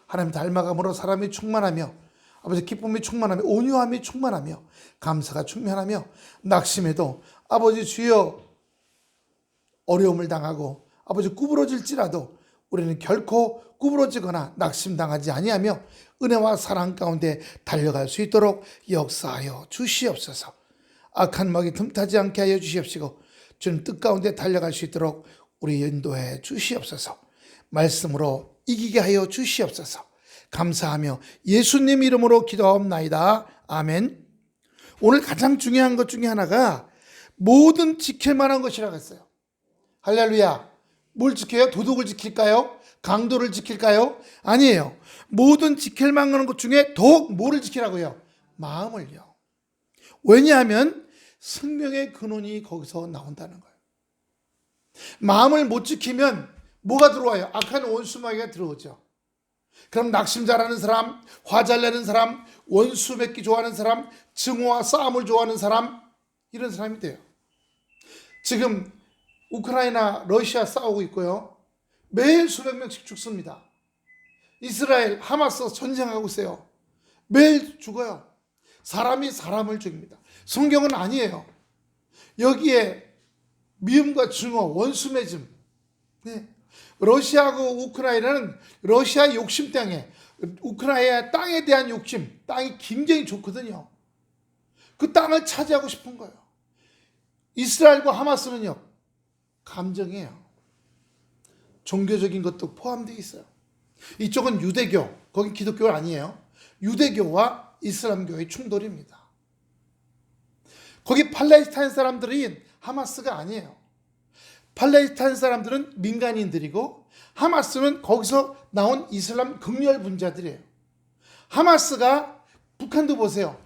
하나님 닮아감으로 사람이 충만하며 아버지 기쁨이 충만하며 온유함이 충만하며 감사가 충만하며 낙심해도 아버지 주여 어려움을 당하고 아버지 구부러질지라도 우리는 결코 구부러지거나 낙심당하지 아니하며 은혜와 사랑 가운데 달려갈 수 있도록 역사하여 주시옵소서. 악한 마귀 틈타지 않게 하여 주시옵시고 주님 뜻 가운데 달려갈 수 있도록 우리 인도해 주시옵소서. 말씀으로 이기게 하여 주시옵소서. 감사하며 예수님 이름으로 기도하옵나이다. 아멘. 오늘 가장 중요한 것 중에 하나가 모든 지킬 만한 것이라고 했어요. 할렐루야. 뭘 지켜요? 도덕을 지킬까요? 강도를 지킬까요? 아니에요. 모든 지킬 만한 것 중에 더욱 뭐를 지키라고요? 마음을요. 왜냐하면 생명의 근원이 거기서 나온다는 거예요. 마음을 못 지키면 뭐가 들어와요? 악한 원수마귀가 들어오죠. 그럼 낙심 잘하는 사람, 화 잘 내는 사람, 원수 맺기 좋아하는 사람, 증오와 싸움을 좋아하는 사람, 이런 사람이 돼요. 지금 우크라이나, 러시아 싸우고 있고요. 매일 수백 명씩 죽습니다. 이스라엘, 하마스 전쟁하고 있어요. 매일 죽어요. 사람이 사람을 죽입니다. 성경은 아니에요. 여기에 미움과 증오, 원수 맺음. 네. 러시아하고 우크라이나는 러시아 욕심 땅에, 우크라이나 땅에 대한 욕심, 땅이 굉장히 좋거든요. 그 땅을 차지하고 싶은 거예요. 이스라엘과 하마스는요, 감정이에요. 종교적인 것도 포함되어 있어요. 이쪽은 유대교, 거긴 기독교가 아니에요. 유대교와 이슬람교의 충돌입니다. 거기 팔레스타인 사람들이 하마스가 아니에요. 팔레스타인 사람들은 민간인들이고 하마스는 거기서 나온 이슬람 극렬 분자들이에요. 하마스가 북한도 보세요.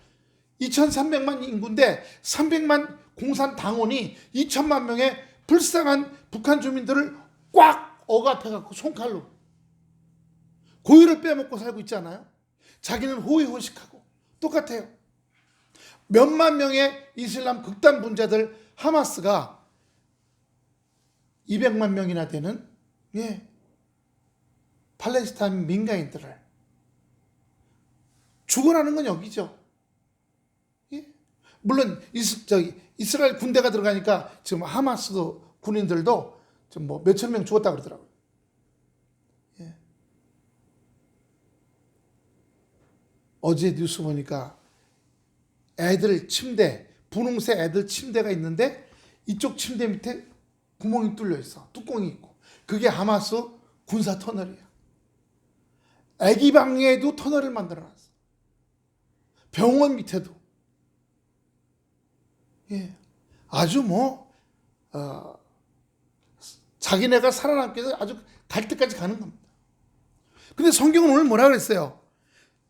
2300만 인구인데 300만 공산 당원이 2000만 명의 불쌍한 북한 주민들을 꽉 억압해갖고 손칼로 고유를 빼먹고 살고 있잖아요. 자기는 호의호식하고 똑같아요. 몇만 명의 이슬람 극단 분자들 하마스가 200만 명이나 되는 팔레스타인 민간인들을 죽어나는 건 여기죠. 물론 이스라엘 군대가 들어가니까 지금 하마스도 군인들도 좀 뭐 몇천 명 죽었다 그러더라고요. 어제 뉴스 보니까 애들 침대, 분홍색 애들 침대가 있는데 이쪽 침대 밑에 구멍이 뚫려 있어. 뚜껑이 있고. 그게 하마스 군사 터널이야. 애기 방에도 터널을 만들어 놨어. 병원 밑에도. 아주 자기네가 살아남기 위해서 아주 갈 때까지 가는 겁니다. 근데 성경은 오늘 뭐라 그랬어요?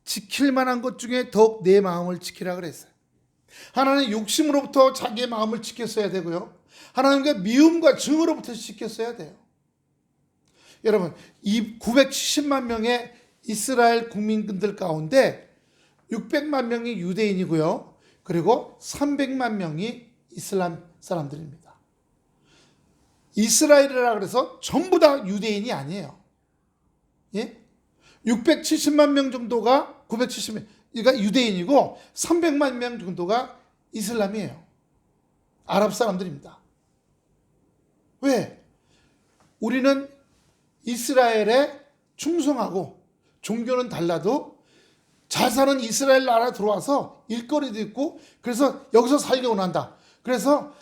지킬 만한 것 중에 더욱 내 마음을 지키라 그랬어요. 하나는 욕심으로부터 자기의 마음을 지켰어야 되고요. 하나님과 미움과 증오로부터 지켰어야 돼요. 여러분, 이 970만 명의 이스라엘 국민들 가운데 600만 명이 유대인이고요. 그리고 300만 명이 이슬람 사람들입니다. 이스라엘이라 그래서 전부 다 유대인이 아니에요. 670만 명 정도가 970명, 그러니까 유대인이고 300만 명 정도가 이슬람이에요. 아랍 사람들입니다. 왜? 우리는 이스라엘에 충성하고 종교는 달라도 잘 사는 이스라엘 나라 들어와서 일거리도 있고 그래서 여기서 살기 원한다. 그래서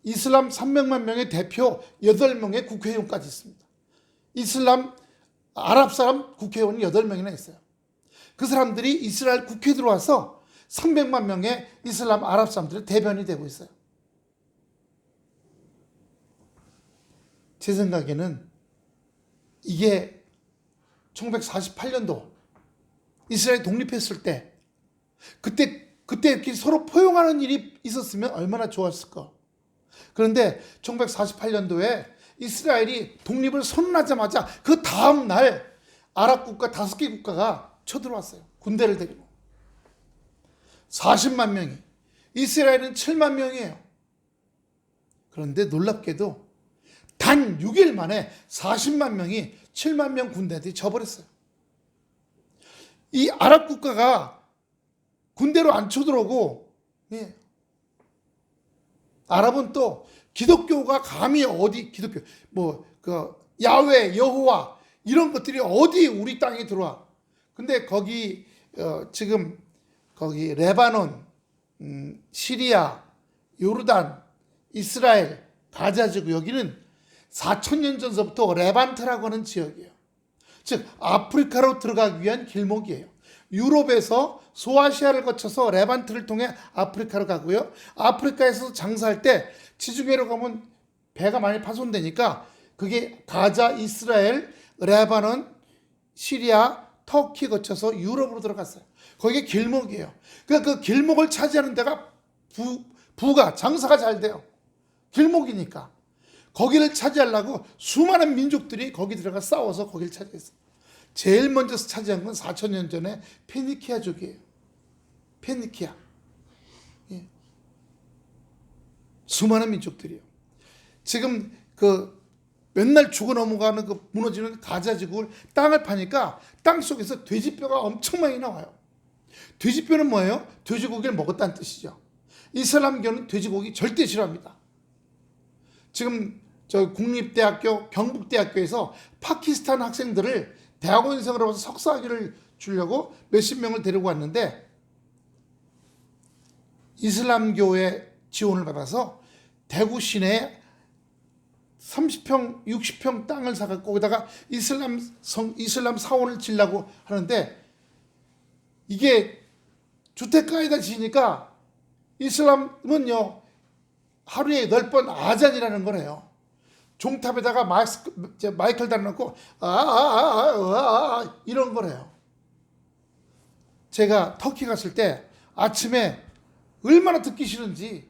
이슬람 300만 명의 대표 8명의 국회의원까지 있습니다. 이슬람 아랍 사람 국회의원이 8명이나 있어요. 그 사람들이 이스라엘 국회에 들어와서 300만 명의 이슬람 아랍 사람들의 대변이 되고 있어요. 제 생각에는 이게 1948년도 이스라엘이 독립했을 때 그때 이렇게 서로 포용하는 일이 있었으면 얼마나 좋았을까. 그런데 1948년도에 이스라엘이 독립을 선언하자마자 그 다음 날 아랍 국가 5개 국가가 쳐들어왔어요. 군대를 데리고. 40만 명이. 이스라엘은 7만 명이에요. 그런데 놀랍게도 단 6일 만에 40만 명이 7만 명 군대들이 져버렸어요. 이 아랍 국가가 군대로 안 쳐들어오고, 예. 아랍은 또 기독교가 감히 어디 기독교 야훼 여호와 이런 것들이 어디 우리 땅에 들어와. 근데 거기 지금 거기 레바논, 시리아, 요르단, 이스라엘, 가자지구 여기는 4,000년 전서부터 레반트라고 하는 지역이에요. 즉 아프리카로 들어가기 위한 길목이에요. 유럽에서 소아시아를 거쳐서 레반트를 통해 아프리카로 가고요. 아프리카에서 장사할 때 지중해로 가면 배가 많이 파손되니까 그게 가자, 이스라엘, 레바논, 시리아, 터키 거쳐서 유럽으로 들어갔어요. 거기에 길목이에요. 그러니까 그 길목을 차지하는 데가 부가 장사가 잘 돼요. 길목이니까. 거기를 차지하려고 수많은 민족들이 거기 들어가 싸워서 거기를 차지했어요. 제일 먼저 차지한 건 4,000년 전에 페니키아족이에요. 페니키아. 예. 수많은 민족들이요. 지금 그 맨날 죽어 넘어가는 그 무너지는 가자지구를 땅을 파니까 땅 속에서 돼지뼈가 엄청 많이 나와요. 돼지뼈는 뭐예요? 돼지고기를 먹었다는 뜻이죠. 이슬람교는 돼지고기 절대 싫어합니다. 지금 저 국립대학교 경북대학교에서 파키스탄 학생들을 대학원생으로 와서 석사학위를 주려고 몇십 명을 데리고 왔는데 이슬람교의 지원을 받아서 대구 시내에 30평, 60평 땅을 사갖고 거기다가 이슬람 사원을 지려고 하는데 이게 주택가에다 지으니까 이슬람은요 하루에 10번 아잔이라는 거래요. 종탑에다가 마이크를 달아놓고 이런 거래요. 제가 터키 갔을 때 아침에 얼마나 듣기 싫은지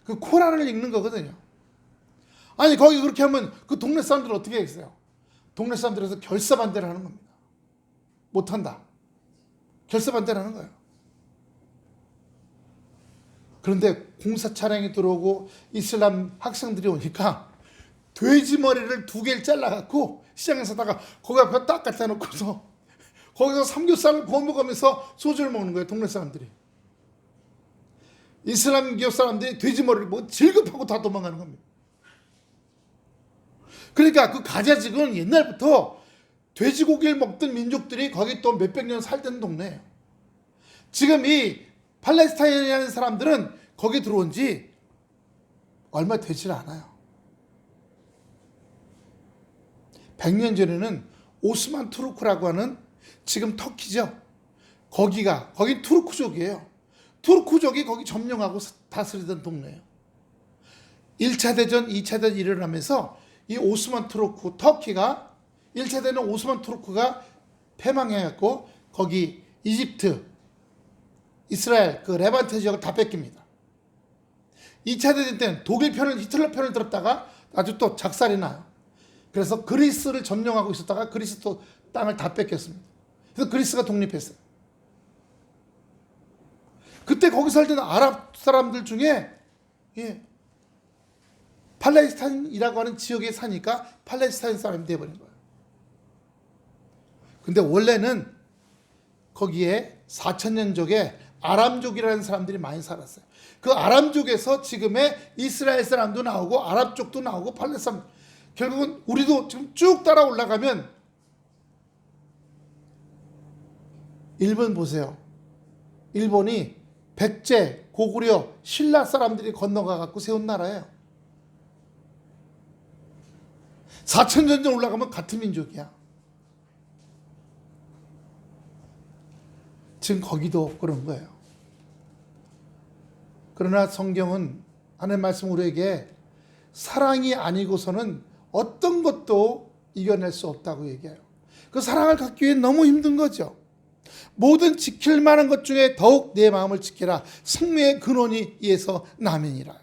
그 코란을 읽는 거거든요. 아니 거기 그렇게 하면 그 동네 사람들은 어떻게 하겠어요? 동네 사람들에서 결사반대를 하는 겁니다. 못한다. 결사반대를 하는 거예요. 그런데 공사 차량이 들어오고 이슬람 학생들이 오니까 돼지 머리를 2개를 잘라갖고 시장에 사다가 거기 앞에 딱 갖다 놓고서 거기서 삼겹살을 구워 먹으면서 소주를 먹는 거예요. 동네 사람들이. 이슬람교 사람들이 돼지 머리를 뭐 질급하고 다 도망가는 겁니다. 그러니까 그 가자지구는 옛날부터 돼지고기를 먹던 민족들이 거기 또 몇백 년 살던 동네예요. 지금 이 팔레스타인이라는 사람들은 거기 들어온 지 얼마 되질 않아요. 100년 전에는 오스만 투르크라고 하는 지금 터키죠. 거긴 투르크족이에요. 투르크족이 거기 점령하고 다스리던 동네예요. 1차 대전, 2차 대전이 일어나면서 이 오스만 투르크, 터키가 1차 대전 오스만 투르크가 패망해갖고 거기 이집트, 이스라엘, 그 레반트 지역을 다 뺏깁니다. 2차 대전 때는 독일 편을, 히틀러 편을 들었다가 아주 또 작살이 나요. 그래서 그리스를 점령하고 있었다가 그리스 또 땅을 다 뺏겼습니다. 그래서 그리스가 독립했어요. 그때 거기 살던 아랍 사람들 중에 팔레스타인이라고 하는 지역에 사니까 팔레스타인 사람이 되어버린 거예요. 근데 원래는 거기에 4,000년 전에 아람족이라는 사람들이 많이 살았어요. 그 아람족에서 지금의 이스라엘 사람도 나오고 아랍 쪽도 나오고 팔레스타인, 결국은 우리도 지금 쭉 따라 올라가면 일본 보세요. 일본이 백제, 고구려, 신라 사람들이 건너가 갖고 세운 나라예요. 4,000년 전 올라가면 같은 민족이야. 지금 거기도 그런 거예요. 그러나 성경은 하나님의 말씀 우리에게 사랑이 아니고서는 어떤 것도 이겨낼 수 없다고 얘기해요. 그 사랑을 갖기 위해 너무 힘든 거죠. 모든 지킬 만한 것 중에 더욱 내 마음을 지키라. 생명의 근원이 이에서 나면이라.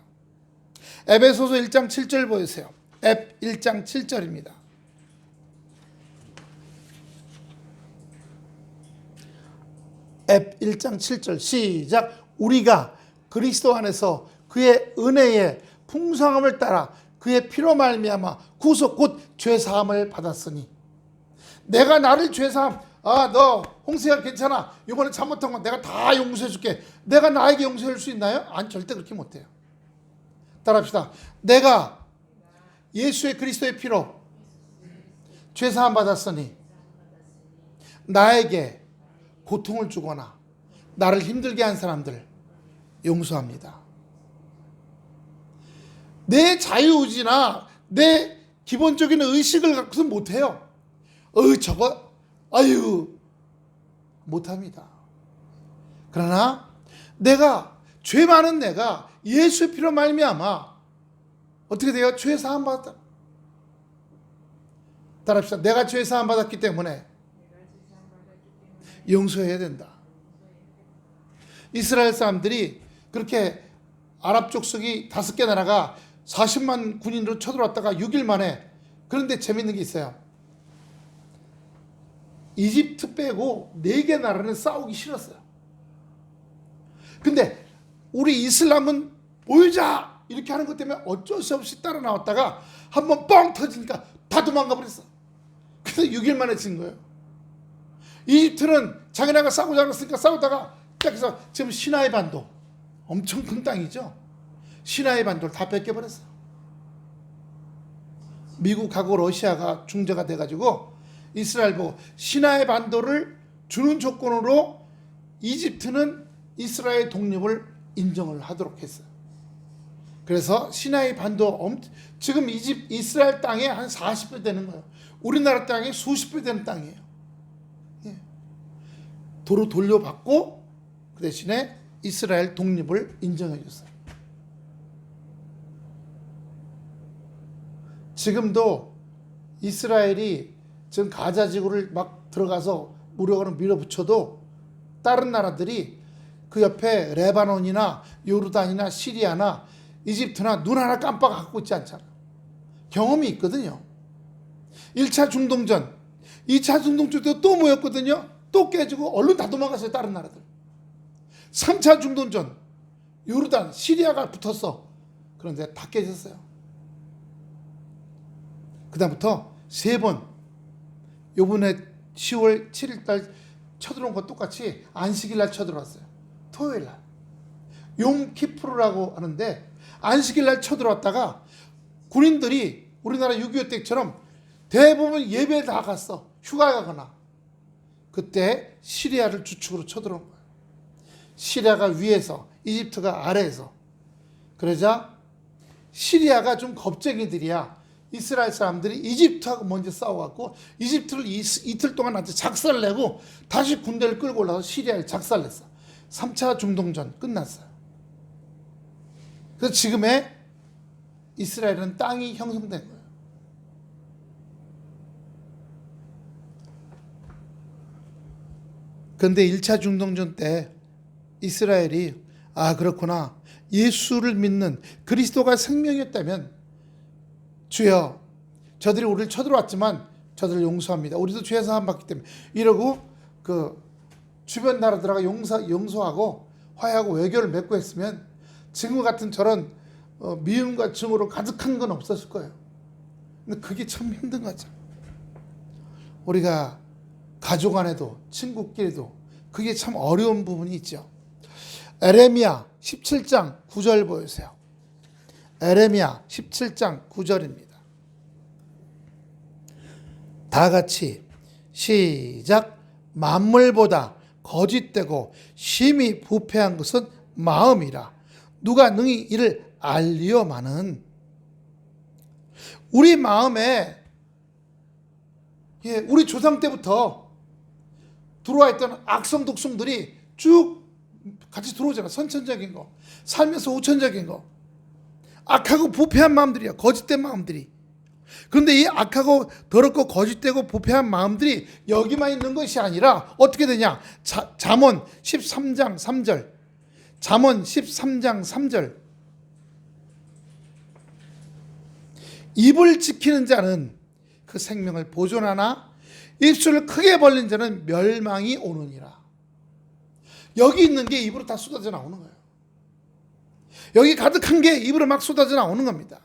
에베소서 1장 7절 보세요. 앱 1장 7절입니다. 앱 1장 7절 시작. 우리가 그리스도 안에서 그의 은혜의 풍성함을 따라 그의 피로 말미암아 구속 곧 죄사함을 받았으니 내가 나를 죄사함, 너 홍세야 괜찮아, 이번에 잘못한 건 내가 다 용서해 줄게, 내가 나에게 용서할 수 있나요? 아니, 절대 그렇게 못해요. 따라합시다. 내가 예수의 그리스도의 피로 죄사함 받았으니 나에게 고통을 주거나 나를 힘들게 한 사람들 용서합니다. 내 자유의지나 내 기본적인 의식을 갖고서 못해요. 저거 못합니다. 그러나 내가, 죄 많은 내가 예수의 피로 말미암아 어떻게 돼요? 죄 사함 받았다. 따라합시다. 내가 죄 사함 받았기 때문에 용서해야 된다. 이스라엘 사람들이 그렇게 아랍 족속이 5개 나라가 40만 군인으로 쳐들어왔다가 6일 만에, 그런데 재밌는 게 있어요. 이집트 빼고 4개 나라는 싸우기 싫었어요. 근데 우리 이슬람은 보여자 이렇게 하는 것 때문에 어쩔 수 없이 따라 나왔다가 한번 뻥 터지니까 다 도망가 버렸어. 그래서 6일 만에 진 거예요. 이집트는 자기네가 싸우지 않았으니까 싸우다가 시작해서 지금 시나이 반도, 엄청 큰 땅이죠. 시나이 반도를 다 뺏겨버렸어요. 미국하고 러시아가 중재가 돼가지고 이스라엘 보고 시나이 반도를 주는 조건으로 이집트는 이스라엘 독립을 인정을 하도록 했어요. 그래서 시나이 반도, 지금 이스라엘 땅에 한 40배 되는 거예요. 우리나라 땅에 수십 배 되는 땅이에요. 도로 돌려받고 그 대신에 이스라엘 독립을 인정해 줬어요. 지금도 이스라엘이 지금 가자 지구를 막 들어가서 무력으로 밀어붙여도 다른 나라들이 그 옆에 레바논이나 요르단이나 시리아나 이집트나 눈 하나 깜빡 갖고 있지 않잖아. 경험이 있거든요. 1차 중동전, 2차 중동전 때도 또 모였거든요. 또 깨지고 얼른 다 도망갔어요. 다른 나라들. 3차 중동전, 요르단, 시리아가 붙었어. 그런데 다 깨졌어요. 그 다음부터 3번, 요번에 10월 7일 날 쳐들어온 것 똑같이 안식일 날 쳐들어왔어요. 토요일 날. 용키프르라고 하는데 안식일 날 쳐들어왔다가 군인들이 우리나라 6.25 때처럼 대부분 예배에 다 갔어. 휴가 가거나. 그때 시리아를 주축으로 쳐들어온 거예요. 시리아가 위에서, 이집트가 아래에서. 그러자 시리아가 좀 겁쟁이들이야. 이스라엘 사람들이 이집트하고 먼저 싸워갖고 이집트를 이틀 동안 나한테 작살을 내고 다시 군대를 끌고 올라서 시리아에 작살을 냈어. 3차 중동전 끝났어요. 그래서 지금의 이스라엘은 땅이 형성된 거예요. 그런데 1차 중동전 때 이스라엘이 그렇구나, 예수를 믿는 그리스도가 생명이었다면 주여, 저들이 우리를 쳐들어왔지만 저들을 용서합니다. 우리도 죄 사함 받기 때문에 이러고 그 주변 나라들하고 용서하고 화해하고 외교를 맺고 했으면 지금 같은 저런 미움과 증오로 가득한 건 없었을 거예요. 근데 그게 참 힘든 거죠. 우리가 가족 안에도 친구끼리도 그게 참 어려운 부분이 있죠. 에레미야 17장 9절 보여주세요. 에레미야 17장 9절입니다. 다 같이 시작. 만물보다 거짓되고 심히 부패한 것은 마음이라. 누가 능히 이를 알리오마는. 우리 마음에 우리 조상 때부터 들어와 있던 악성 독성들이 쭉 같이 들어오잖아. 선천적인 거, 살면서 후천적인 거, 악하고 부패한 마음들이야. 거짓된 마음들이. 그런데 이 악하고 더럽고 거짓되고 부패한 마음들이 여기만 있는 것이 아니라 어떻게 되냐. 잠언 13장 3절. 잠언 13장 3절. 입을 지키는 자는 그 생명을 보존하나 입술을 크게 벌린 자는 멸망이 오느니라. 여기 있는 게 입으로 다 쏟아져 나오는 거예요. 여기 가득한 게 입으로 막 쏟아져 나오는 겁니다.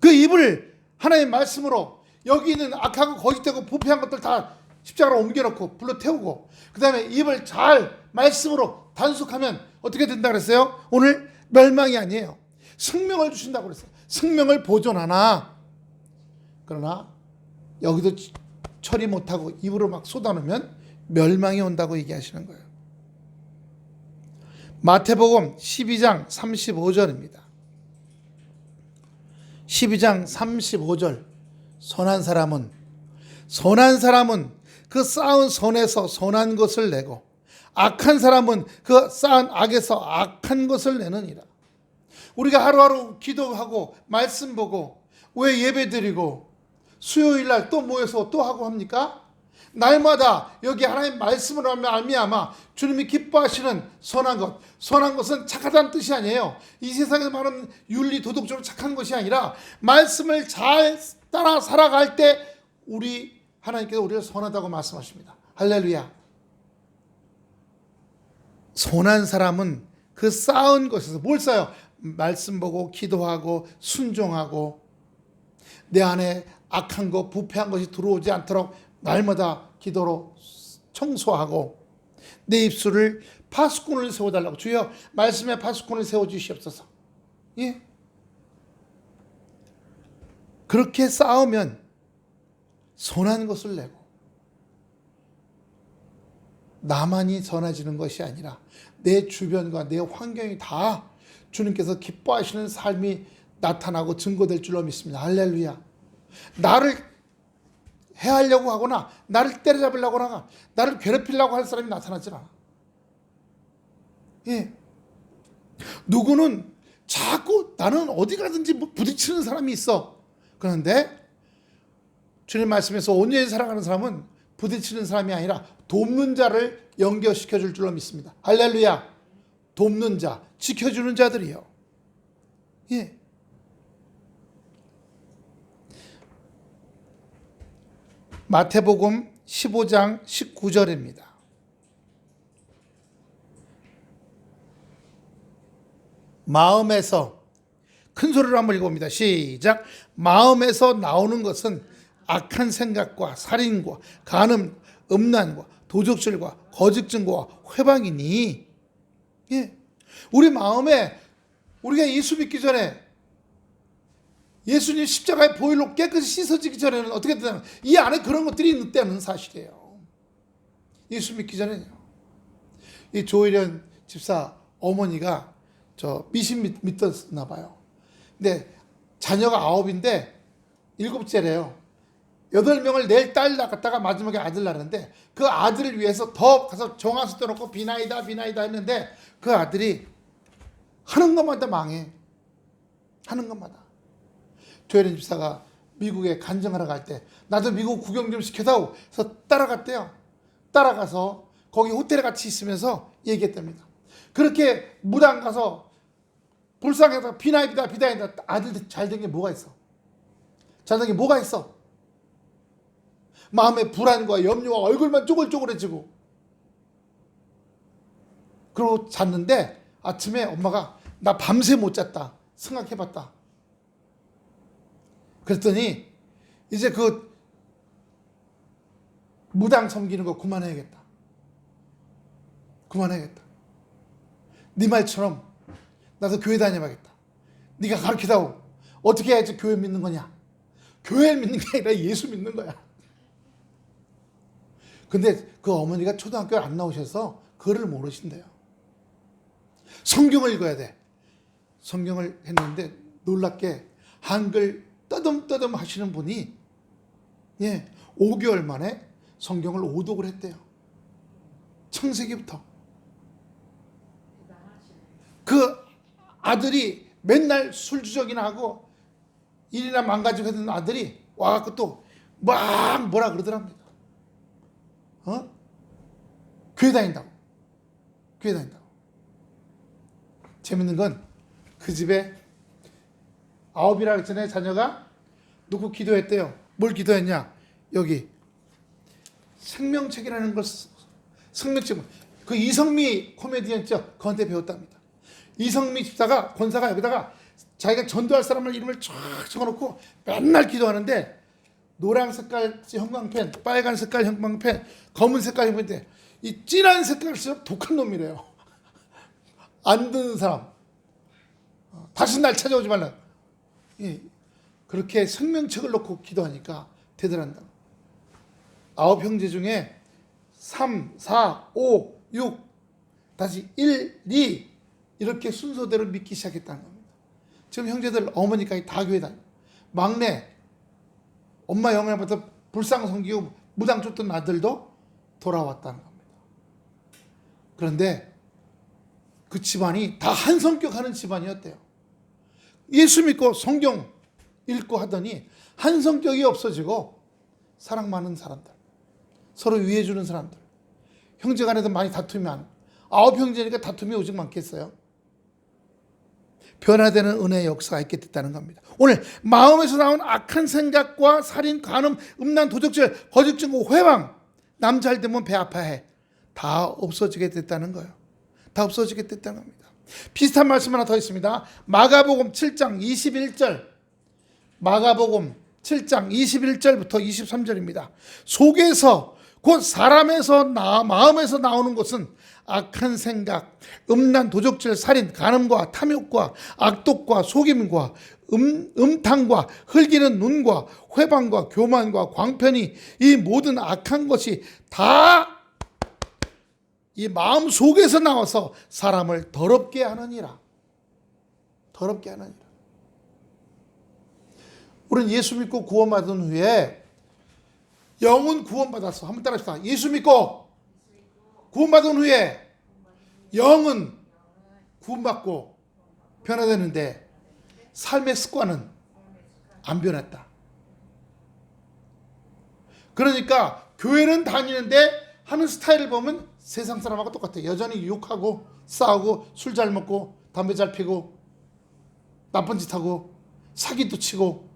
그 입을 하나님의 말씀으로 여기 있는 악하고 거짓되고 부패한 것들 다 십자가로 옮겨놓고 불러 태우고 그 다음에 입을 잘 말씀으로 단속하면 어떻게 된다 그랬어요? 오늘 멸망이 아니에요. 생명을 주신다고 그랬어요. 생명을 보존하나 그러나 여기도 처리 못하고 입으로 막 쏟아놓으면 멸망이 온다고 얘기하시는 거예요. 마태복음 12장 35절입니다. 12장 35절 선한 사람은 그 쌓은 선에서 선한 것을 내고 악한 사람은 그 쌓은 악에서 악한 것을 내느니라. 우리가 하루하루 기도하고 말씀 보고 왜 예배 드리고 수요일날 또 모여서 또 하고 합니까? 날마다 여기 하나님 말씀으로 하면 알미야마 주님이 기뻐하시는 선한 것은 착하다는 뜻이 아니에요. 이 세상에서 말하는 윤리 도덕적으로 착한 것이 아니라 말씀을 잘 따라 살아갈 때 우리 하나님께서 우리를 선하다고 말씀하십니다. 할렐루야. 선한 사람은 그 쌓은 것에서 뭘 쌓아요? 말씀 보고 기도하고 순종하고 내 안에 악한 것 부패한 것이 들어오지 않도록 날마다 기도로 청소하고 내 입술을 파수꾼을 세워달라고 주여 말씀에 파수꾼을 세워주시옵소서. 예? 그렇게 싸우면 선한 것을 내고 나만이 선해지는 것이 아니라 내 주변과 내 환경이 다 주님께서 기뻐하시는 삶이 나타나고 증거될 줄로 믿습니다. 할렐루야. 나를 해하려고 하거나 나를 때려잡으려고 하거나 나를 괴롭히려고 할 사람이 나타나지 않아. 예. 누구는 자꾸 나는 어디 가든지 부딪히는 사람이 있어. 그런데 주님 말씀에서 온전히 살아가는 사람은 부딪히는 사람이 아니라 돕는 자를 연결시켜 줄 줄로 믿습니다. 할렐루야. 돕는 자, 지켜주는 자들이요. 예. 마태복음 15장 19절입니다. 마음에서 큰 소리로 한번 읽어봅니다. 시작. 마음에서 나오는 것은 악한 생각과 살인과 간음, 음란과 도적질과 거짓 증거와 회방이니. 예. 우리 마음에 우리가 예수 믿기 전에 예수님 십자가의 보혈로 깨끗이 씻어지기 전에는 어떻게 되냐면 이 안에 그런 것들이 있다는 사실이에요. 예수 믿기 전에요. 이 조일현 집사 어머니가 저 미신 믿었나 봐요. 근데 자녀가 9인데 7째래요. 8명을 낼 딸 낳았다가 마지막에 아들 낳았는데 그 아들을 위해서 더 가서 정화수 떠놓고 비나이다 했는데 그 아들이 하는 것마다 망해. 하는 것마다. 조혜린 집사가 미국에 간증하러 갈 때 나도 미국 구경 좀 시켜다오. 그래서 따라갔대요. 따라가서 거기 호텔에 같이 있으면서 얘기했답니다. 그렇게 무당 가서 불쌍해서 비나이다 아들 잘 된 게 뭐가 있어? 잘 된 게 뭐가 있어? 마음의 불안과 염려와 얼굴만 쪼글쪼글해지고 그러고 잤는데 아침에 엄마가 나 밤새 못 잤다 생각해봤다. 그랬더니 이제 그 무당 섬기는 거 그만해야겠다. 네 말처럼 나도 교회 다녀봐야겠다. 네가 가르치다오. 어떻게 해야지 교회 믿는 거냐? 교회를 믿는 게 아니라 예수 믿는 거야. 근데 그 어머니가 초등학교에 안 나오셔서 글을 모르신대요. 성경을 읽어야 돼. 성경을 했는데 놀랍게 한글 떠듬떠듬 하시는 분이 5개월 만에 성경을 오독을 했대요. 창세기부터. 그 아들이 맨날 술주정이나 하고 일이나 망가지고 했던 아들이 와갖고 또 막 뭐라 그러더랍니다. 교회 다닌다고. 재밌는 건 그 집에 9이라 전에 자녀가 누구 기도했대요. 뭘 기도했냐? 여기 생명책이라는 걸 생명책 그 이성미 코미디언 있죠? 그한테 배웠답니다. 이성미 집사가 권사가 여기다가 자기가 전도할 사람을 이름을 쫙 적어놓고 맨날 기도하는데 노란 색깔 형광펜, 빨간 색깔 형광펜, 검은 색깔 형광펜, 이 진한 색깔일수록 독한 놈이래요. 안 듣는 사람. 다시 날 찾아오지 말라. 그렇게 생명책을 놓고 기도하니까 되더란다. 9 형제 중에 3, 4, 5, 6, 다시 1, 2 이렇게 순서대로 믿기 시작했다는 겁니다. 지금 형제들 어머니까지 다 교회 다녀. 막내 엄마 영향을 받아 불상 섬기고 무당 쫓던 아들도 돌아왔다는 겁니다. 그런데 그 집안이 다 한 성격 하는 집안이었대요. 예수 믿고 성경 읽고 하더니 한 성격이 없어지고 사랑 많은 사람들, 서로 위해 주는 사람들, 형제 간에도 많이 다투면 9 형제니까 다툼이 오직 많겠어요. 변화되는 은혜의 역사가 있게 됐다는 겁니다. 오늘 마음에서 나온 악한 생각과 살인, 간음, 음란, 도적질, 거짓 증거, 회방, 남 잘 되면 배 아파해, 다 없어지게 됐다는 거예요. 다 없어지게 됐다는 겁니다. 비슷한 말씀 하나 더 있습니다. 마가복음 7장 21절, 마가복음 7장 21절부터 23절입니다. 속에서 곧 사람에서 마음에서 나오는 것은 악한 생각, 음란, 도적질, 살인, 간음과 탐욕과 악독과 속임과 음탕과 흘기는 눈과 회방과 교만과 광편이, 이 모든 악한 것이 다 이 마음 속에서 나와서 사람을 더럽게 하느니라. 더럽게 하느니라. 우리는 예수 믿고 구원받은 후에 영은 구원받았어. 한번 따라합시다. 예수 믿고 구원받은 후에 영은 구원받고 변화되는데 삶의 습관은 안 변했다. 그러니까 교회는 다니는데 하는 스타일을 보면 세상 사람하고 똑같아. 여전히 욕하고 싸우고 술 잘 먹고 담배 잘 피고 나쁜 짓 하고 사기도 치고.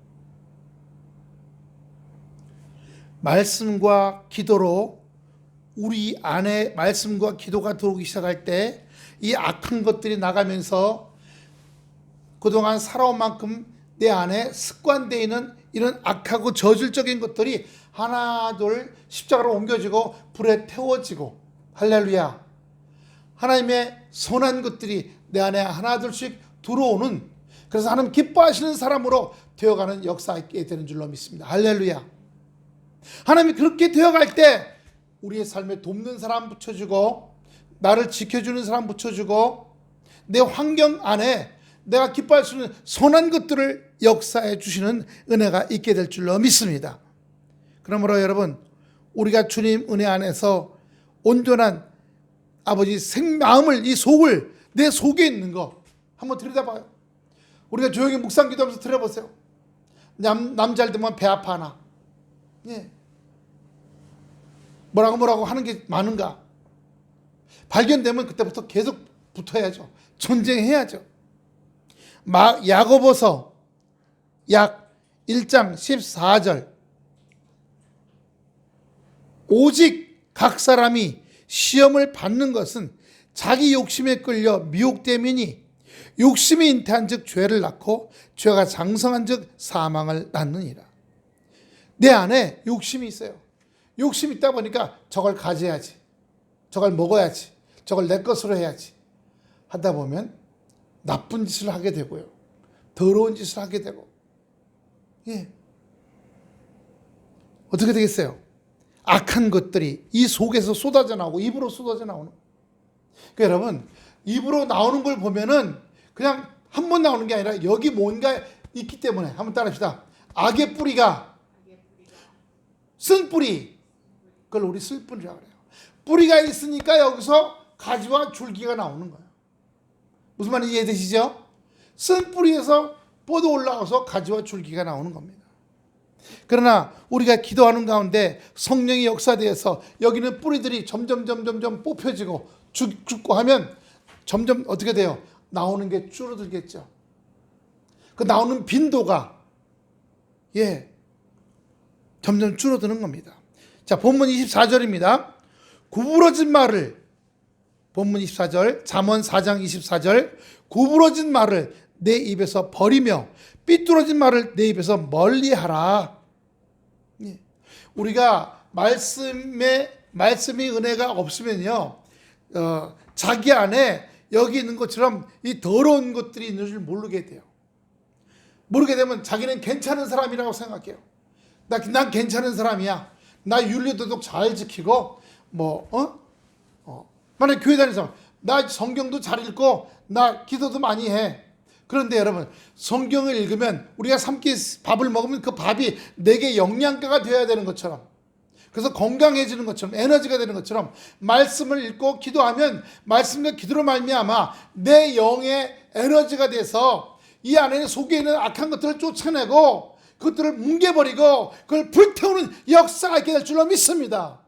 말씀과 기도로 우리 안에 말씀과 기도가 들어오기 시작할 때 이 악한 것들이 나가면서 그동안 살아온 만큼 내 안에 습관되어 있는 이런 악하고 저질적인 것들이 하나 둘 십자가로 옮겨지고 불에 태워지고, 할렐루야, 하나님의 선한 것들이 내 안에 하나 둘씩 들어오는, 그래서 하나님 기뻐하시는 사람으로 되어가는 역사가 있게 되는 줄로 믿습니다. 할렐루야. 하나님이 그렇게 되어갈 때 우리의 삶에 돕는 사람 붙여주고, 나를 지켜주는 사람 붙여주고, 내 환경 안에 내가 기뻐할 수 있는 선한 것들을 역사해 주시는 은혜가 있게 될 줄로 믿습니다. 그러므로 여러분, 우리가 주님 은혜 안에서 온전한 아버지 마음을, 이 속을, 내 속에 있는 거 한번 들여다봐요. 우리가 조용히 묵상 기도하면서 들여보세요. 남 잘 되면 배 아파하나? 예. 뭐라고 하는 게 많은가? 발견되면 그때부터 계속 붙어야죠. 전쟁해야죠. 야고보서 약 1장 14절, 오직 각 사람이 시험을 받는 것은 자기 욕심에 끌려 미혹됨이니 욕심이 잉태한 즉 죄를 낳고 죄가 장성한 즉 사망을 낳느니라. 내 안에 욕심이 있어요. 욕심이 있다 보니까 저걸 가져야지, 저걸 먹어야지, 저걸 내 것으로 해야지 하다 보면 나쁜 짓을 하게 되고요, 더러운 짓을 하게 되고, 예, 어떻게 되겠어요? 악한 것들이 이 속에서 쏟아져 나오고 입으로 쏟아져 나오는. 그러니까 여러분, 입으로 나오는 걸 보면은 그냥 한 번 나오는 게 아니라 여기 뭔가 있기 때문에, 한번 따라합시다. 악의 뿌리가 쓴 뿌리, 그걸 우리 쓸 뿌리라고 그래요. 뿌리가 있으니까 여기서 가지와 줄기가 나오는 거예요. 무슨 말인지 이해되시죠? 쓴 뿌리에서 뻗어 올라와서 가지와 줄기가 나오는 겁니다. 그러나 우리가 기도하는 가운데 성령의 역사되어서 여기는 뿌리들이 점점 뽑혀지고 죽고 하면 점점 어떻게 돼요? 나오는 게 줄어들겠죠. 그 나오는 빈도가 점점 줄어드는 겁니다. 자, 본문 24절입니다. 구부러진 말을, 본문 24절, 잠언 4장 24절, 구부러진 말을 내 입에서 버리며 삐뚤어진 말을 내 입에서 멀리하라. 예. 우리가 말씀이 은혜가 없으면요, 자기 안에 여기 있는 것처럼 이 더러운 것들이 있는 줄 모르게 돼요. 모르게 되면 자기는 괜찮은 사람이라고 생각해요. 난 괜찮은 사람이야. 나 윤리도덕 잘 지키고 만약에 교회 다니는 사람, 나 성경도 잘 읽고 나 기도도 많이 해. 그런데 여러분, 성경을 읽으면 우리가 밥을 먹으면 그 밥이 내게 영양가가 되어야 되는 것처럼, 그래서 건강해지는 것처럼, 에너지가 되는 것처럼, 말씀을 읽고 기도하면 말씀과 기도로 말미암아 내 영의 에너지가 돼서 이 안에 속에 있는 악한 것들을 쫓아내고 그것들을 뭉개버리고 그걸 불태우는 역사가 있게 될 줄로 믿습니다.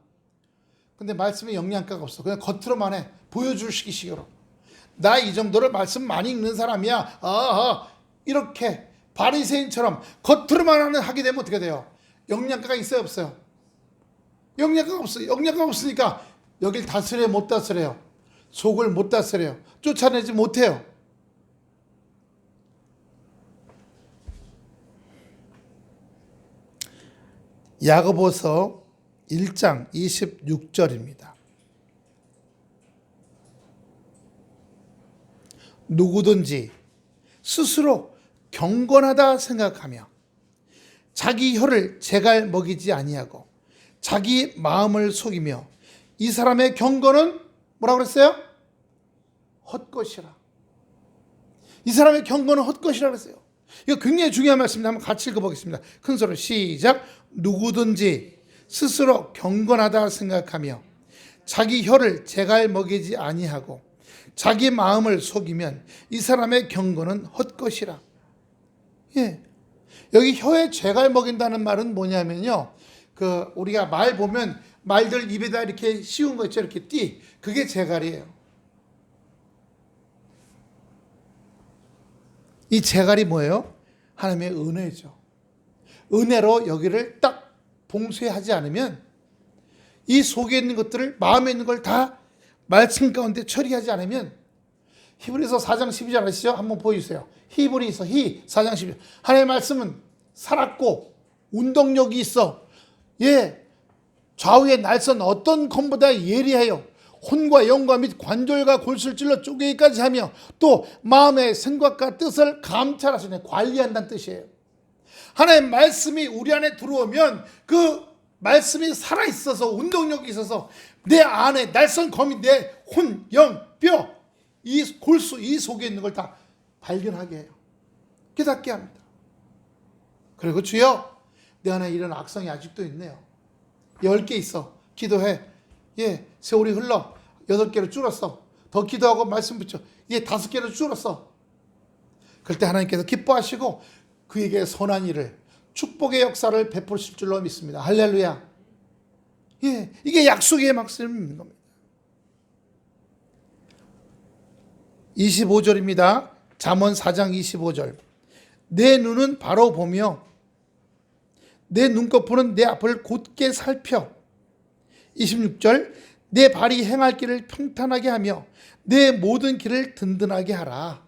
근데 말씀에 영양가가 없어. 그냥 겉으로만 해. 보여주시기식으로. 나 이 정도로 말씀 많이 읽는 사람이야. 이렇게 바리새인처럼 겉으로만 하게 되면 어떻게 돼요? 영양가가 있어요, 없어요? 영양가가 없어요. 영양가가 없으니까 여길 다스려요, 못 다스려요? 속을 못 다스려요. 쫓아내지 못해요. 야고보서 1장 26절입니다. 누구든지 스스로 경건하다 생각하며 자기 혀를 제갈 먹이지 아니하고 자기 마음을 속이며 이 사람의 경건은 뭐라고 그랬어요? 헛것이라. 이 사람의 경건은 헛것이라 그랬어요. 이거 굉장히 중요한 말씀입니다. 한번 같이 읽어보겠습니다. 큰 소리 시작. 누구든지 스스로 경건하다 생각하며 자기 혀를 제갈 먹이지 아니하고 자기 마음을 속이면 이 사람의 경건은 헛것이라. 예. 여기 혀에 제갈 먹인다는 말은 뭐냐면요, 우리가 말 보면 말들 입에다 이렇게 씌운 거 있죠, 이렇게 띠. 그게 제갈이에요. 이 제갈이 뭐예요? 하나님의 은혜죠. 은혜로 여기를 딱 봉쇄하지 않으면, 이 속에 있는 것들을, 마음에 있는 걸 다 말씀 가운데 처리하지 않으면, 히브리서 4장 12절 아시죠? 한번 보여주세요. 히브리서 4장 12절. 하나님의 말씀은 살았고 운동력이 있어. 예, 좌우의 날선 어떤 검보다 예리하여 혼과 영과 및 관절과 골수를 찔러 쪼개기까지 하며 또 마음의 생각과 뜻을 감찰하시네. 관리한다는 뜻이에요. 하나님의 말씀이 우리 안에 들어오면 그 말씀이 살아있어서 운동력이 있어서 내 안에 날선 검이 내 혼, 영, 뼈, 이 골수, 이 속에 있는 걸 다 발견하게 해요. 깨닫게 합니다. 그리고 주여, 내 안에 이런 악성이 아직도 있네요. 10개 있어. 기도해. 예, 세월이 흘러 8개로 줄었어. 더 기도하고 말씀 붙여. 예, 5개로 줄었어. 그럴 때 하나님께서 기뻐하시고 그에게 선한 일을, 축복의 역사를 베푸실 줄로 믿습니다. 할렐루야. 예, 이게 약속의 말씀인 겁니다. 25절입니다. 잠언 4장 25절. 내 눈은 바로 보며 내 눈꺼풀은 내 앞을 곧게 살펴. 26절. 내 발이 행할 길을 평탄하게 하며 내 모든 길을 든든하게 하라.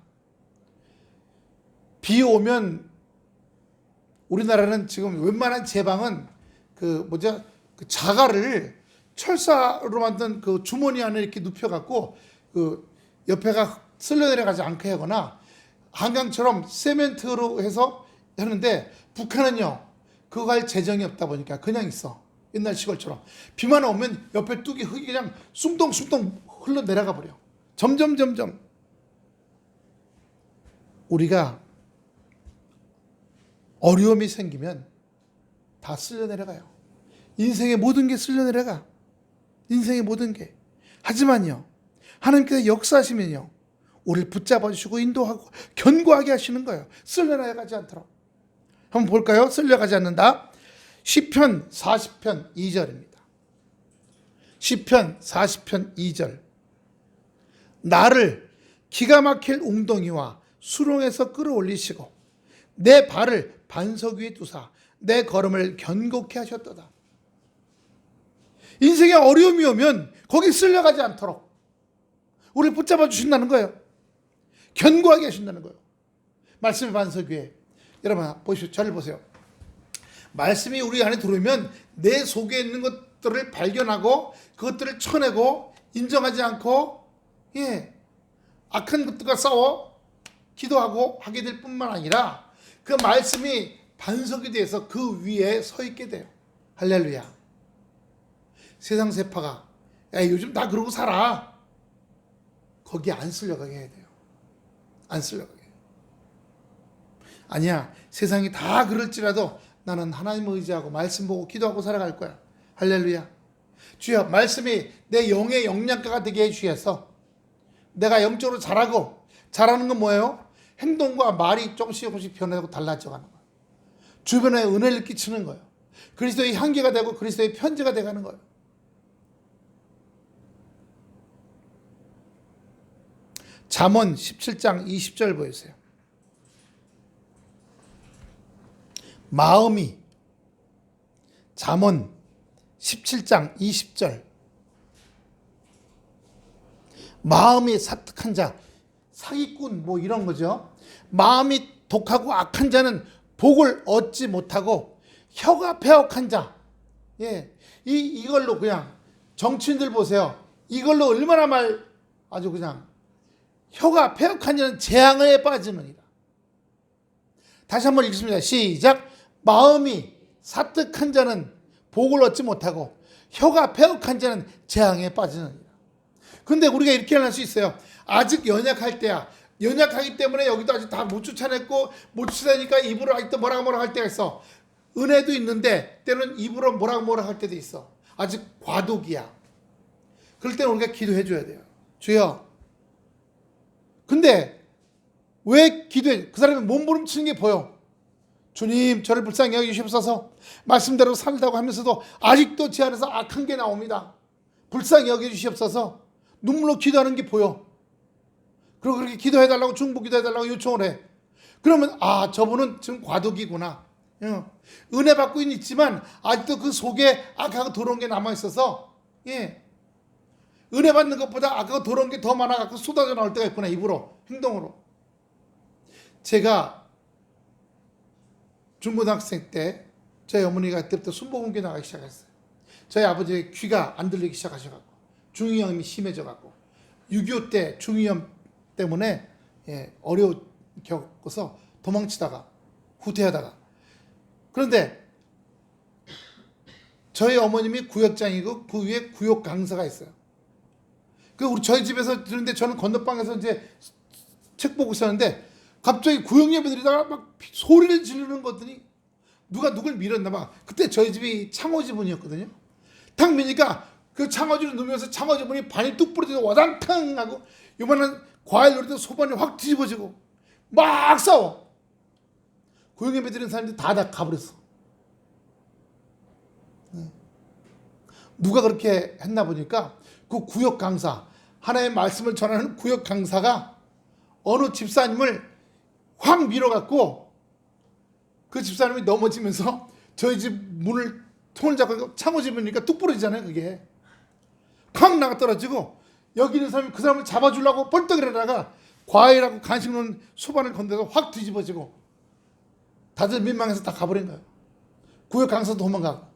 비 오면 우리나라는 지금 웬만한 제방은 그 자갈을 철사로 만든 그 주머니 안에 이렇게 눕혀갖고 그 옆에가 쓸려 내려가지 않게 하거나 한강처럼 세멘트로 해서 하는데, 북한은요 그거 할 재정이 없다 보니까 그냥 있어. 옛날 시골처럼 비만 오면 옆에 뚝이 흙이 그냥 숭덩숭덩 흘러 내려가 버려. 점점 우리가 어려움이 생기면 다 쓸려 내려가요. 인생의 모든 게 쓸려 내려가. 인생의 모든 게. 하지만요, 하나님께서 역사하시면요, 우리를 붙잡아 주시고 인도하고 견고하게 하시는 거예요. 쓸려 내려가지 않도록. 한번 볼까요? 쓸려가지 않는다. 시편 40편 2절입니다. 시편 40편 2절. 나를 기가 막힐 웅덩이와 수렁에서 끌어올리시고 내 발을 반석 위에 두사 내 걸음을 견고케 하셨도다. 인생에 어려움이 오면 거기 쓸려가지 않도록 우리를 붙잡아 주신다는 거예요. 견고하게 하신다는 거예요. 말씀의 반석위에. 여러분 보십시오. 저를 보세요. 말씀이 우리 안에 들어오면 내 속에 있는 것들을 발견하고 그것들을 쳐내고 인정하지 않고 악한 것들과 싸워 기도하고 하게 될 뿐만 아니라 그 말씀이 반석이 돼서 그 위에 서 있게 돼요. 할렐루야. 세상 세파가 야, 요즘 다 그러고 살아. 거기에 안 쓸려가게 해야 돼요. 안 쓸려가게. 아니야. 세상이 다 그럴지라도 나는 하나님을 의지하고 말씀 보고 기도하고 살아갈 거야. 할렐루야. 주여, 말씀이 내 영의 영양가가 되게 해주셔서 내가 영적으로 자라고, 자라는 건 뭐예요? 행동과 말이 조금씩 변하고 달라져가는 거예요. 주변에 은혜를 끼치는 거예요. 그리스도의 향기가 되고 그리스도의 편지가 돼가는 거예요. 잠언 17장 20절 보여주세요. 마음이, 잠언 17장 20절. 마음이 사특한 자, 사기꾼 뭐 이런 거죠. 마음이 독하고 악한 자는 복을 얻지 못하고 혀가 패역한 자. 이걸로 그냥 정치인들 보세요. 이걸로 얼마나 아주 그냥 혀가 패역한 자는 재앙에 빠지느니라. 다시 한번 읽겠습니다. 시작. 마음이 사특한 자는 복을 얻지 못하고 혀가 패역한 자는 재앙에 빠지느니라. 그런데 우리가 이렇게 할 수 있어요. 아직 연약할 때야. 연약하기 때문에 여기도 아직 다 못 쫓아냈고 못 쫓아내니까 입으로 아직도 뭐라고 할 때가 있어. 은혜도 있는데 때로는 입으로 뭐라고 할 때도 있어. 아직 과도기야. 그럴 때는 우리가 기도해 줘야 돼요. 주여. 근데 왜 기도해? 그 사람이 몸부림치는 게 보여. 주님, 저를 불쌍히 여기시옵소서. 말씀대로 살다고 하면서도 아직도 제 안에서 악한 게 나옵니다. 불쌍히 여겨주시옵소서. 눈물로 기도하는 게 보여. 그리고 그렇게 기도해달라고, 중보 기도해달라고 요청을 해. 그러면 저분은 지금 과도기구나. 은혜 받고 있지만 아직도 그 속에 악하고 더러운 게 남아있어서 은혜 받는 것보다 악하고 더러운 게 더 많아갖고 쏟아져 나올 때가 있구나. 입으로, 행동으로. 제가 중고등학생 때 저희 어머니가 그때부터 순복음교회 나가기 시작했어요. 저희 아버지의 귀가 안 들리기 시작하셔갖고 중이염이 심해져갖고 6.25 때 중이염 때문에 어려워 겪어서 도망치다가 후퇴하다가. 그런데 저희 어머님이 구역장이고 그 위에 구역 강사가 있어요. 우리 저희 집에서 들는데 저는 건너방에서 이제 책 보고 있었는데 갑자기 구역 예배드리다가 막 소리를 지르는 것들이 누가 누굴 밀었나 봐. 그때 저희 집이 창호지문이었거든요. 탁 미니까 그 창호지를 누면서 창호지문이 반이 뚝 부러져서 와당탕 하고 요만한 과일 놀이도 소반이 확 뒤집어지고 막 싸워. 구역 예배 드리는 사람들이 다 가버렸어. 누가 그렇게 했나 보니까 그 구역 강사, 하나의 말씀을 전하는 구역 강사가 어느 집사님을 확 밀어갖고 그 집사님이 넘어지면서 저희 집 문을 통을 잡고 창호집이니까 뚝 부러지잖아요. 그게 확 나가 떨어지고 여기 있는 사람이 그 사람을 잡아주려고 벌떡 일어나다가 과일하고 간식 넣은 소반을 건드려서 확 뒤집어지고 다들 민망해서 다 가버린 거예요. 구역 강사도 도망가고.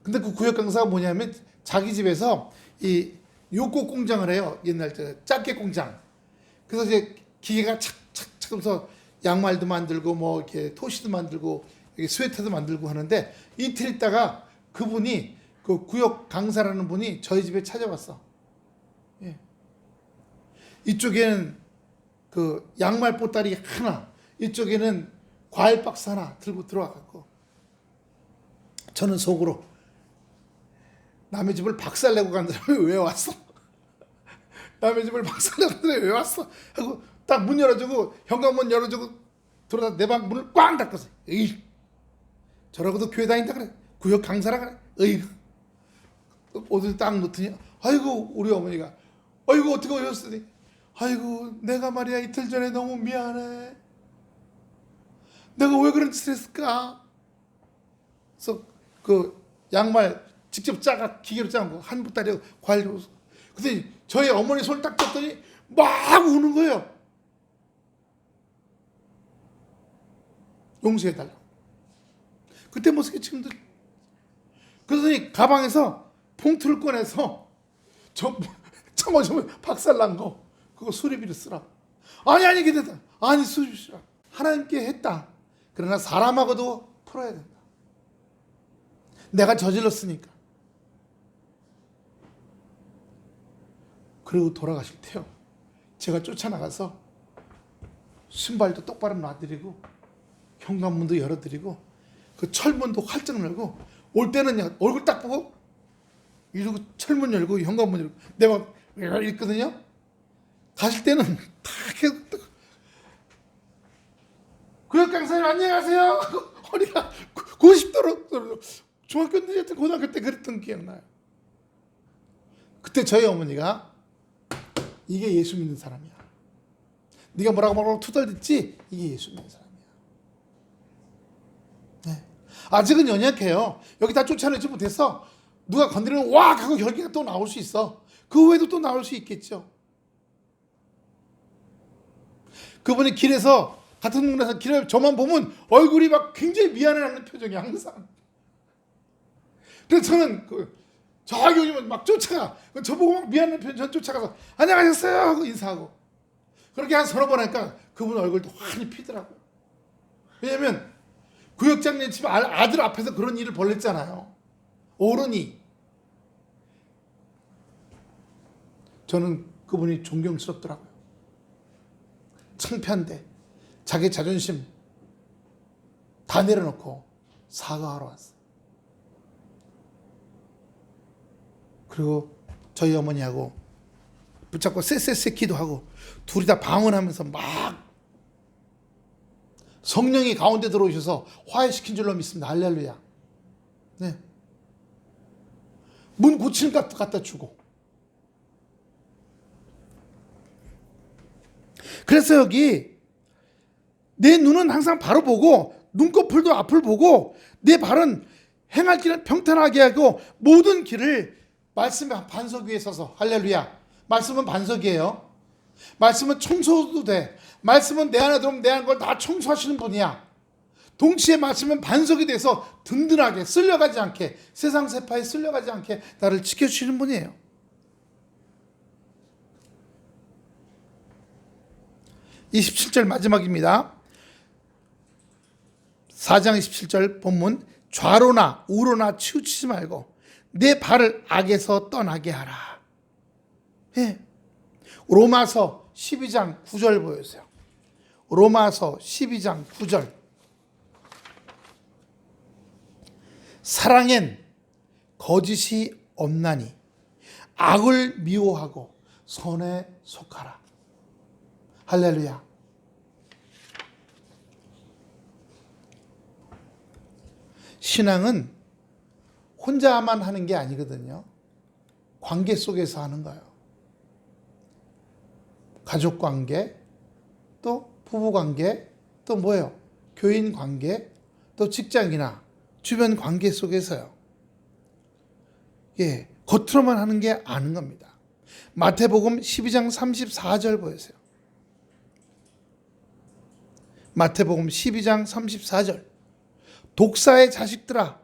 근데 그 구역 강사가 뭐냐면 자기 집에서 이 요꽃 공장을 해요. 옛날 때 짝깨 공장. 그래서 이제 기계가 착착착 하면서 양말도 만들고 뭐 이렇게 토시도 만들고 스웨터도 만들고 하는데 이틀 있다가 그분이 그 구역 강사라는 분이 저희 집에 찾아왔어. 이쪽에는 그 양말 보따리 하나, 이쪽에는 과일 박스 하나 들고 들어와갖고 저는 속으로 남의 집을 박살내고 간 사람이 왜 왔어? 남의 집을 박살내고 간 사람이 왜 왔어? 하고 딱 문 열어주고 현관문 열어주고 들어다 내 방 문을 꽝 닫았어. 에이, 저러고도 교회 다닌다 그래. 구역 강사라 그래. 에이, 옷을 딱 놓더니 아이고 우리 어머니가 아이고 어떻게 오셨으니 아이고 내가 말이야 이틀 전에 너무 미안해. 내가 왜 그런 짓을 했을까? 그래서 그 양말 직접 짜가 기계로 짜는 거 한 보따리 과일로. 근데 저희 어머니 손을 딱 쳤더니 막 우는 거예요. 용서해달라고. 그때 모습이 지금도. 그러더니 가방에서 봉투를 꺼내서 정말 박살난 거 그거 수리비를 쓰라. 아니 괜찮다. 아니 수리비 쓰라. 하나님께 했다. 그러나 사람하고도 풀어야 된다. 내가 저질렀으니까. 그리고 돌아가실 때요, 제가 쫓아나가서 신발도 똑바로 놔드리고 현관문도 열어드리고 그 철문도 활짝 열고, 올 때는 얼굴 딱 보고 이러고 철문 열고 현관문 열고 내가 있거든요. 가실 때는 다 계속 구역 강사님 안녕하세요. 허리가 90도로 중학교 때 고등학교 때 그랬던 기억나요. 그때 저희 어머니가 이게 예수 믿는 사람이야. 네가 뭐라고 투덜댔지? 이게 예수 믿는 사람이야. 네. 아직은 연약해요. 여기 다 쫓아내지 못해서 누가 건드리면 와 하고 혈기가 또 나올 수 있어. 그 외에도 또 나올 수 있겠죠. 그분이 길에서 같은 동네에서 길에 저만 보면 얼굴이 막 굉장히 미안해하는 표정이 항상. 그래서 저는 저기 오면 막 쫓아가. 저보고 막 미안한 표정 쫓아가서 안녕하셨어요 하고 인사하고. 그렇게 한 서너 번 하니까 그분 얼굴도 환히 피더라고요. 왜냐면 구역장님 집 아들 앞에서 그런 일을 벌였잖아요. 어른이. 저는 그분이 존경스럽더라고요. 창피한데 자기 자존심 다 내려놓고 사과하러 왔어요. 그리고 저희 어머니하고 붙잡고 쎄쎄쎄 기도하고 둘이 다 방언하면서 막 성령이 가운데 들어오셔서 화해시킨 줄로 믿습니다. 할렐루야. 네. 문 고치는 값도 갖다 주고. 그래서 여기 내 눈은 항상 바로 보고 눈꺼풀도 앞을 보고 내 발은 행할 길은 평탄하게 하고 모든 길을 말씀의 반석 위에 서서. 할렐루야. 말씀은 반석이에요. 말씀은 청소도 돼. 말씀은 내 안에 들어오면 내 안에 걸 다 청소하시는 분이야. 동시에 말씀은 반석이 돼서 든든하게 쓸려가지 않게, 세상 세파에 쓸려가지 않게 나를 지켜주시는 분이에요. (27절) 마지막입니다. 4장 27절 본문. 좌로나 우로나 치우치지 말고 내 발을 악에서 떠나게 하라. 예. 로마서 12장 9절 보여주세요. 로마서 12장 9절. 사랑엔 거짓이 없나니 악을 미워하고 선에 속하라. 할렐루야. 신앙은 혼자만 하는 게 아니거든요. 관계 속에서 하는 거예요. 가족 관계, 또 부부 관계, 또 뭐예요? 교인 관계, 또 직장이나 주변 관계 속에서요. 예, 겉으로만 하는 게 아닌 겁니다. 마태복음 12장 34절 보세요. 마태복음 12장 34절. 독사의 자식들아,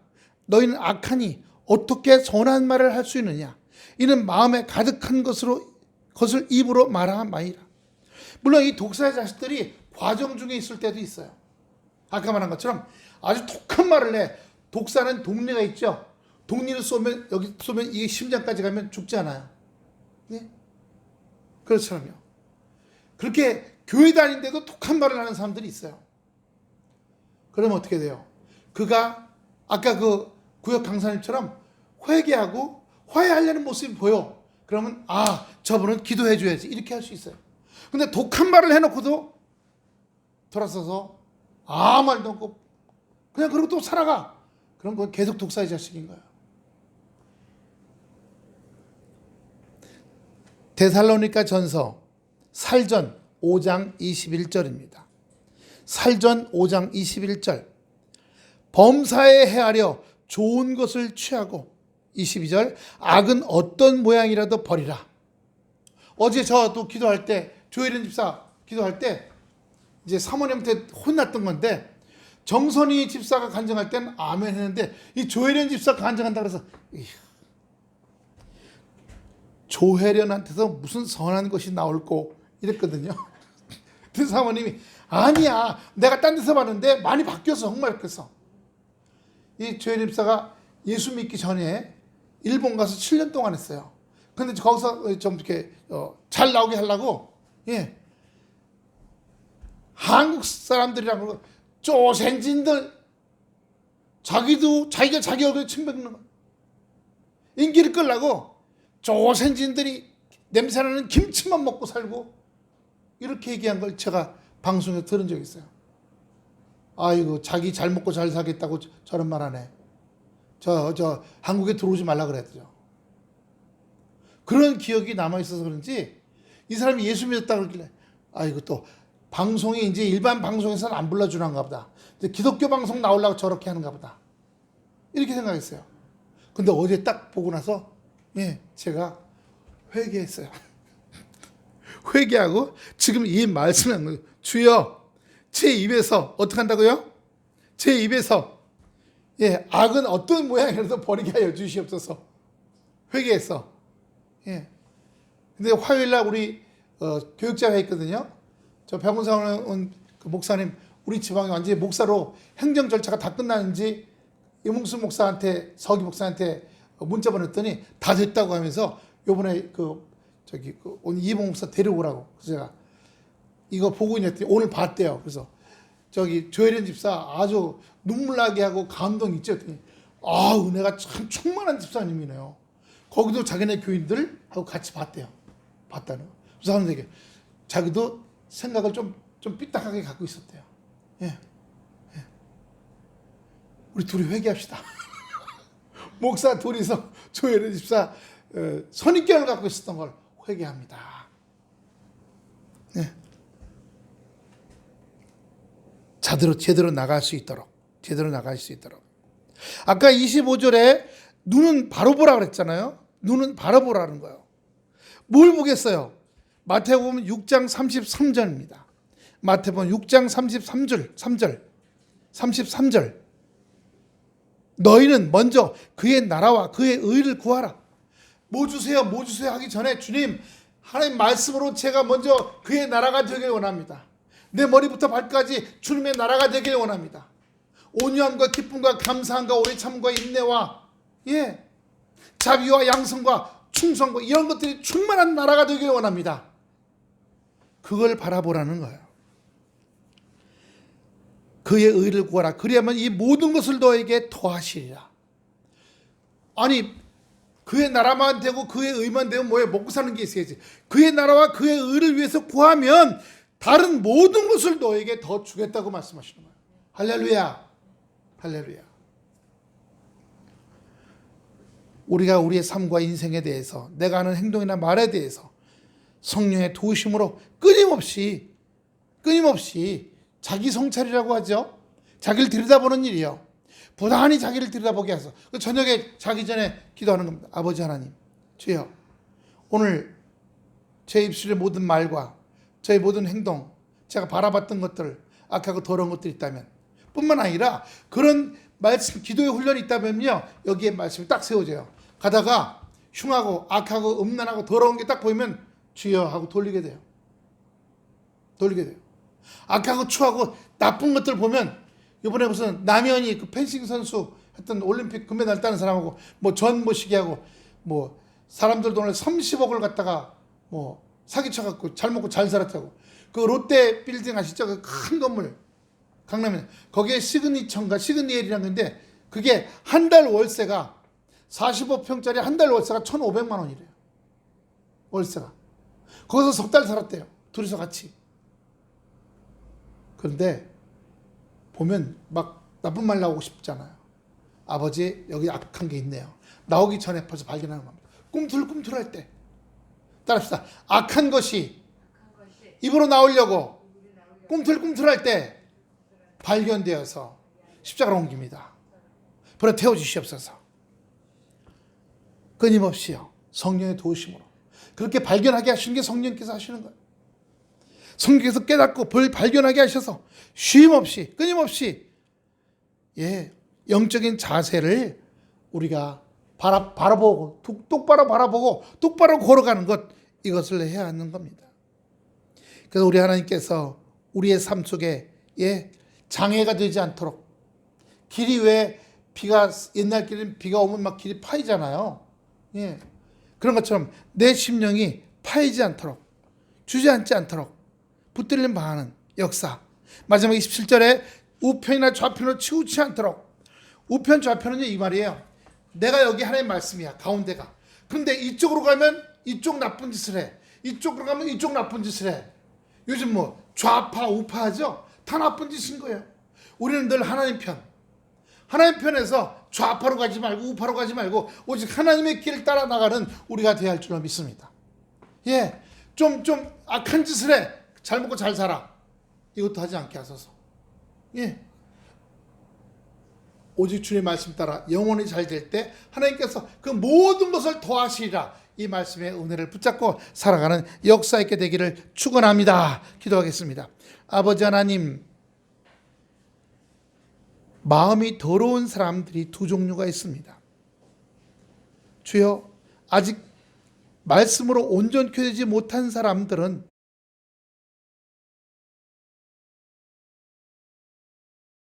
너희는 악하니 어떻게 선한 말을 할 수 있느냐? 이는 마음에 가득한 것을 입으로 말하마이라. 물론 이 독사의 자식들이 과정 중에 있을 때도 있어요. 아까 말한 것처럼 아주 독한 말을 해. 독사는 독리가 있죠. 독리를 쏘면, 여기 쏘면 이게 심장까지 가면 죽지 않아요. 네? 그렇잖아요. 그렇게 교회 다니는데도 독한 말을 하는 사람들이 있어요. 그러면 어떻게 돼요? 그가 아까 그 구역 강사님처럼 회개하고 화해하려는 모습이 보여. 그러면 저분은 기도해 줘야지. 이렇게 할 수 있어요. 근데 독한 말을 해놓고도 돌아서서 아무 말도 없고 그냥 그러고 또 살아가. 그럼 그건 계속 독사의 자식인 거예요. 데살로니가 전서 살전 5장 21절입니다. 살전 5장 21절. 범사에 헤아려 좋은 것을 취하고 22절. 악은 어떤 모양이라도 버리라. 어제 저도 기도할 때, 조혜련 집사 기도할 때 이제 사모님한테 혼났던 건데, 정선희 집사가 간증할 때는 아멘 했는데 이 조혜련 집사가 간증한다 그래서 조혜련한테서 무슨 선한 것이 나올꼬 이랬거든요. 그 사모님이 아니야, 내가 딴 데서 봤는데 많이 바뀌었어, 정말 바뀌었어. 이 조혜련 집사가 예수 믿기 전에 일본 가서 7년 동안 했어요. 근데 거기서 좀 이렇게 잘 나오게 하려고 한국 사람들이랑 쪼생진들 자기가 자기 얼굴에 침 뱉는 거 인기를 끌려고 쪼생진들이 냄새나는 김치만 먹고 살고 이렇게 얘기한 걸 제가 방송에서 들은 적이 있어요. 아이고, 자기 잘 먹고 잘 살겠다고 저런 말 하네. 저 한국에 들어오지 말라 그랬죠. 그런 기억이 남아있어서 그런지 이 사람이 예수 믿었다 그러길래 아이고, 또 방송에 이제 일반 방송에서는 안 불러주는가 보다. 기독교 방송 나오려고 저렇게 하는가 보다. 이렇게 생각했어요. 근데 어제 딱 보고 나서 제가 회개했어요. 회개하고 지금 이 말씀을 한 거예요. 주여, 제 입에서 어떻게 한다고요? 제 입에서 악은 어떤 모양이라도 버리게 하여 주시옵소서. 회개했어. 근데 화요일날 우리 교육자회 있거든요. 저 병원사 온 그 목사님, 우리 지방에 완전히 목사로 행정 절차가 다 끝나는지 이문수 목사한테, 서기 목사한테 문자 보냈더니 다 됐다고 하면서 요번에 오늘 이봉 목사 데려오라고. 그래서 제가 이거 보고 있는데 오늘 봤대요. 그래서 조혜련 집사 아주 눈물 나게 하고 감동 있죠. 은혜가 참 충만한 집사님이네요. 거기도 자기네 교인들하고 같이 봤대요. 봤다는 거. 그래서 하는데 자기도 생각을 좀 삐딱하게 갖고 있었대요. 우리 둘이 회개합시다. 목사 둘이서 조혜련 집사 선입견을 갖고 있었던 걸 회개합니다. 제대로 나갈 수 있도록. 아까 25절에 눈은 바로 보라 그랬잖아요. 눈은 바로 보라는 거예요. 뭘 보겠어요? 마태복음 6장 33절입니다. 마태복음 6장 33절. 너희는 먼저 그의 나라와 그의 의를 구하라. 뭐 주세요 하기 전에 주님, 하나님 말씀으로 제가 먼저 그의 나라가 되길 원합니다. 내 머리부터 발까지 주님의 나라가 되길 원합니다. 온유함과 기쁨과 감사함과 오래 참과 인내와 자비와 양성과 충성과 이런 것들이 충만한 나라가 되길 원합니다. 그걸 바라보라는 거예요. 그의 의를 구하라. 그리하면 이 모든 것을 너에게 더하시리라. 아니, 그의 나라만 되고 그의 의만 되면 뭐예요? 먹고 사는 게 있어야지. 그의 나라와 그의 의를 위해서 구하면 다른 모든 것을 너에게 더 주겠다고 말씀하시는 거예요. 할렐루야. 우리가 우리의 삶과 인생에 대해서, 내가 하는 행동이나 말에 대해서 성령의 도우심으로 끊임없이 자기 성찰이라고 하죠. 자기를 들여다보는 일이요. 부단히 자기를 들여다보게 해서 저녁에 자기 전에 기도하는 겁니다. 아버지 하나님, 주여, 오늘 제 입술의 모든 말과 저의 모든 행동, 제가 바라봤던 것들, 악하고 더러운 것들이 있다면, 뿐만 아니라 그런 말씀, 기도의 훈련이 있다면요, 여기에 말씀이 딱 세워져요. 가다가 흉하고 악하고 음란하고 더러운 게 딱 보이면 주여 하고 돌리게 돼요. 악하고 추하고 나쁜 것들 보면, 이번에 무슨 남현이 그 펜싱 선수 했던 올림픽 금메달 따는 사람하고 전 모시기하고 사람들 돈을 30억을 갖다가 사기쳐갖고 잘 먹고 잘 살았다고. 그 롯데 빌딩 아시죠? 그 큰 건물 강남에, 거기에 시그니엘이라는 건데, 그게 한 달 월세가 45평짜리 한 달 월세가 1,500만 원이래요. 월세가. 거기서 석 달 살았대요. 둘이서 같이. 그런데 보면 막 나쁜 말 나오고 싶잖아요. 아버지, 여기 악한 게 있네요. 나오기 전에 벌써 발견하는 겁니다. 꿈틀꿈틀할 때. 따라합시다. 악한 것이 입으로 나오려고 꿈틀꿈틀할 때 발견되어서 십자가로 옮깁니다. 불에 태워주시옵소서. 끊임없이요, 성령의 도우심으로 그렇게 발견하게 하시는 게 성령께서 하시는 거예요. 성령께서 깨닫고 발견하게 하셔서 쉼없이 끊임없이 예, 영적인 자세를 우리가 바라보고 똑바로 바라보고 똑바로 걸어가는 것, 이것을 해야 하는 겁니다. 그래서 우리 하나님께서 우리의 삶 속에 장애가 되지 않도록, 길이 왜 옛날 길은 비가 오면 막 길이 파이잖아요. 예, 그런 것처럼 내 심령이 파이지 않도록, 주저앉지 않도록 붙들림 당하는 역사. 마지막 27절에 우편이나 좌편으로 치우치 않도록. 우편 좌편은 이 말이에요. 내가 여기 하나님 말씀이야, 가운데가. 그런데 이쪽으로 가면 이쪽 나쁜 짓을 해, 이쪽으로 가면 이쪽 나쁜 짓을 해. 요즘 뭐 좌파 우파 하죠. 다 나쁜 짓인 거예요. 우리는 늘 하나님 편에서 좌파로 가지 말고 우파로 가지 말고 오직 하나님의 길을 따라 나가는 우리가 되어야 할 줄로 믿습니다. 예, 좀 악한 짓을 해, 잘 먹고 잘 살아, 이것도 하지 않게 하소서. 예, 오직 주의 말씀 따라 영혼이 잘 될 때 하나님께서 그 모든 것을 더하시리라, 이 말씀의 은혜를 붙잡고 살아가는 역사 있게 되기를 축원합니다. 기도하겠습니다. 아버지 하나님, 마음이 더러운 사람들이 두 종류가 있습니다. 주여, 아직 말씀으로 온전케 되지 못한 사람들은